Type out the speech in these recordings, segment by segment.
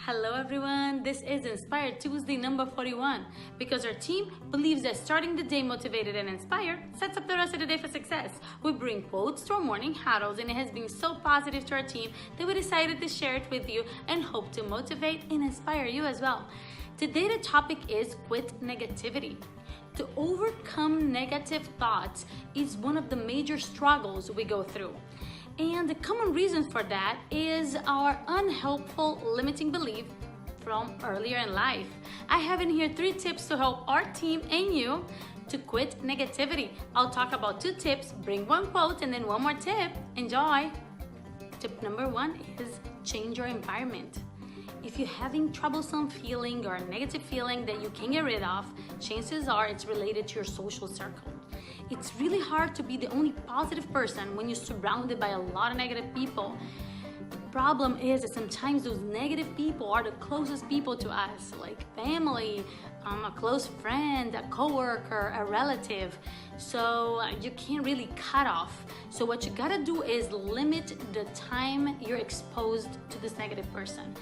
Hello everyone, this is Inspired Tuesday number 41 because our team believes that starting the day motivated and inspired sets up the rest of the day for success. We bring quotes to our morning huddles and it has been so positive to our team that we decided to share it with you and hope to motivate and inspire you as well. Today the topic is quit negativity. To overcome negative thoughts is one of the major struggles we go through. And the common reason for that is our unhelpful limiting belief from earlier in life. I have in here 3 tips to help our team and you to quit negativity. I'll talk about 2 tips, bring 1 quote, and then 1 more tip. Enjoy! Tip number 1 is change your environment. If you're having troublesome feeling or a negative feeling that you can't get rid of, chances are it's related to your social circle. It's really hard to be the only positive person when you're surrounded by a lot of negative people. The problem is that sometimes those negative people are the closest people to us, like family, a close friend, a coworker, a relative. So you can't really cut off. So what you gotta do is limit the time you're exposed to this negative person.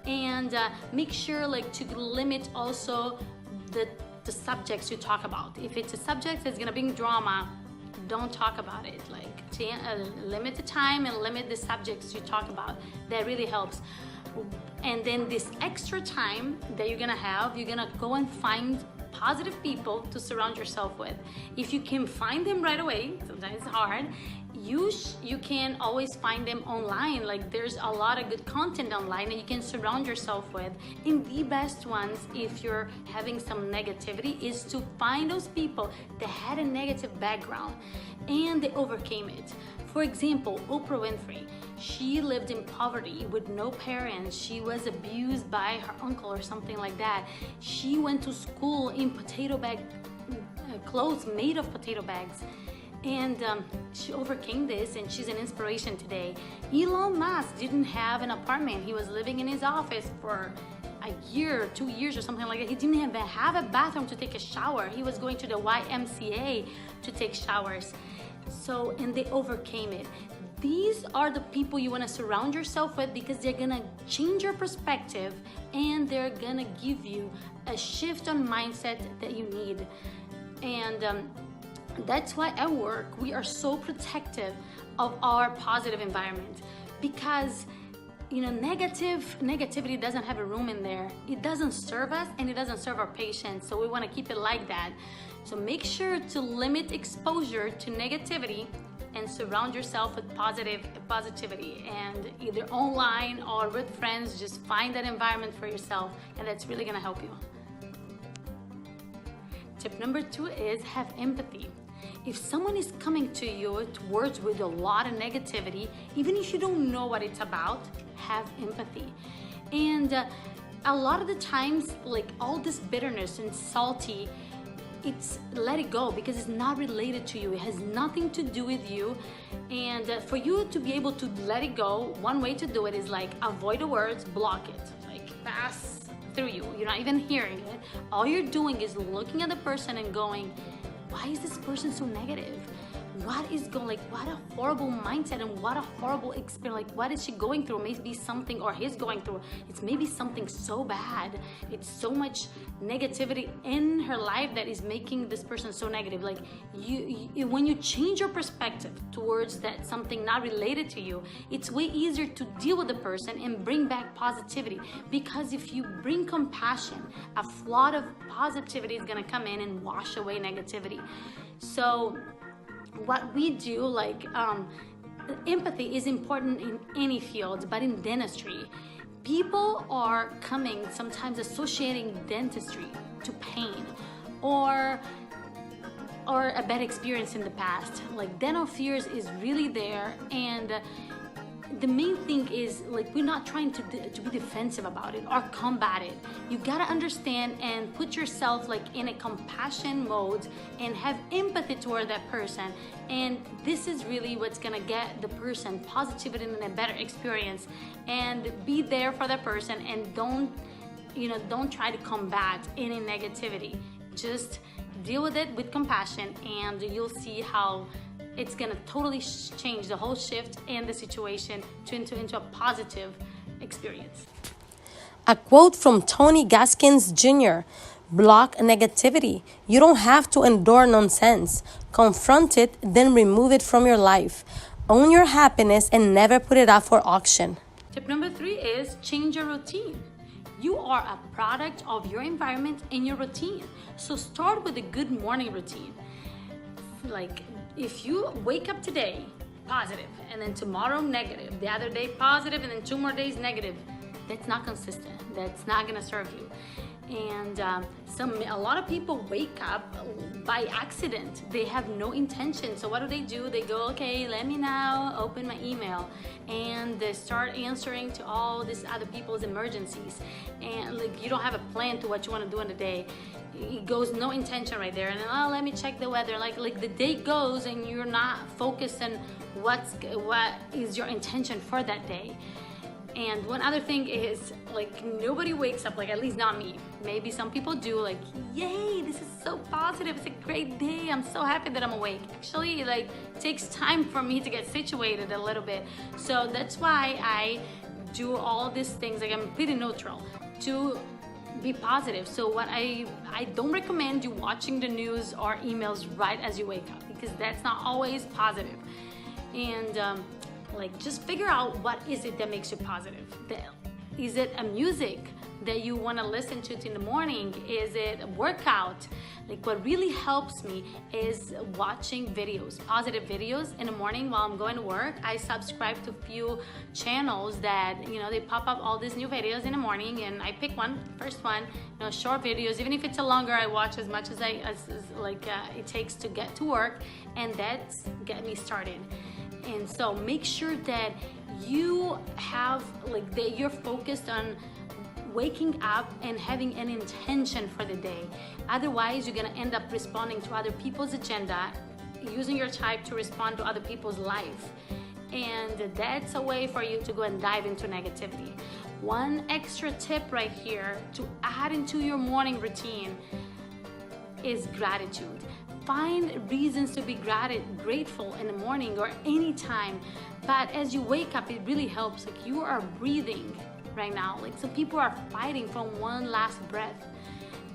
And make sure to limit also the subjects you talk about. If it's a subject that's gonna bring drama, don't talk about it. Limit the time and limit the subjects you talk about. That really helps. And then this extra time that you're gonna go and find positive people to surround yourself with. If you can find them right away, sometimes it's hard, you can always find them online. There's a lot of good content online that you can surround yourself with. And the best ones, if you're having some negativity, is to find those people that had a negative background and they overcame it. For example, Oprah Winfrey, she lived in poverty with no parents. She was abused by her uncle or something like that. She went to school in potato bag clothes made of potato bags. And she overcame this and she's an inspiration today. Elon Musk didn't have an apartment. He was living in his office for a year, 2 years or something like that. He didn't even have a bathroom to take a shower. He was going to the YMCA to take showers. And they overcame it. These are the people you want to surround yourself with because they're gonna change your perspective and they're gonna give you a shift on mindset that you need. And that's why at work we are so protective of our positive environment because negativity doesn't have a room in there. It doesn't serve us and it doesn't serve our patients, so we want to keep it like that. So make sure to limit exposure to negativity and surround yourself with positivity, and either online or with friends, just find that environment for yourself, and that's really going to help you. Tip number 2 is have empathy. If someone is coming to you towards with a lot of negativity, even if you don't know what it's about, have empathy. And a lot of the times, all this bitterness and salty, let it go because it's not related to you. It has nothing to do with you. And for you to be able to let it go, one way to do it is avoid the words, block it, pass through you. You're not even hearing it. All you're doing is looking at the person and going, why is this person so negative? What a horrible mindset and what a horrible experience. What is she going through? Maybe something, or he's going through, it's maybe something so bad. It's so much negativity in her life that is making this person so negative. When you change your perspective towards that something not related to you, it's way easier to deal with the person and bring back positivity. Because if you bring compassion, a flood of positivity is gonna come in and wash away negativity. So what we do, empathy is important in any field, but in dentistry, people are coming sometimes associating dentistry to pain or a bad experience in the past. Dental fears is really there, and the main thing is we're not trying to be defensive about it or combat it. You gotta understand and put yourself in a compassion mode and have empathy toward that person. And this is really what's gonna get the person positivity and a better experience. And be there for that person and don't try to combat any negativity. Just deal with it with compassion and you'll see how it's gonna totally change the whole shift and the situation into a positive experience. A quote from Tony Gaskins Jr. Block negativity. You don't have to endure nonsense. Confront it, then remove it from your life. Own your happiness and never put it up for auction. Tip number 3 is change your routine. You are a product of your environment and your routine. So start with a good morning routine. Like if you wake up today positive and then tomorrow negative, the other day positive and then 2 more days negative, that's not consistent. That's not gonna serve you. And a lot of people wake up by accident. They have no intention. So what do? They go, okay, let me now open my email, and they start answering to all these other people's emergencies. And like you don't have a plan to what you want to do in the day. It goes no intention right there. And then, oh, let me check the weather. Like the day goes and you're not focused on what is your intention for that day. And one other thing is, like, nobody wakes up, like, at least not me. Maybe some people do, like, yay, this is so positive. It's a great day. I'm so happy that I'm awake. Actually, like, it takes time for me to get situated a little bit. So that's why I do all these things. Like, I'm pretty neutral to be positive. So what I don't recommend you watching the news or emails right as you wake up, because that's not always positive. And, like, just figure out what is it that makes you positive. Is it a music that you want to listen to in the morning? Is it a workout? Like, what really helps me is watching videos, positive videos in the morning while I'm going to work. I subscribe to a few channels that, you know, they pop up all these new videos in the morning, and I pick one, first one, you know, short videos. Even if it's a longer, I watch as much as it takes to get to work, and that's get me started. And so make sure that you have, like, that you're focused on waking up and having an intention for the day. Otherwise, you're gonna end up responding to other people's agenda, using your type to respond to other people's life. And that's a way for you to go and dive into negativity. One extra tip right here to add into your morning routine is gratitude. Find reasons to be grateful in the morning or any time. But as you wake up, it really helps. Like, you are breathing right now. Like, some people are fighting for one last breath.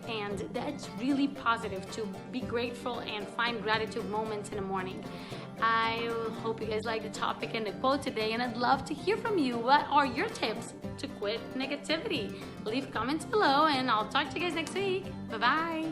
And that's really positive, to be grateful and find gratitude moments in the morning. I hope you guys like the topic and the quote today, and I'd love to hear from you. What are your tips to quit negativity? Leave comments below, and I'll talk to you guys next week. Bye-bye.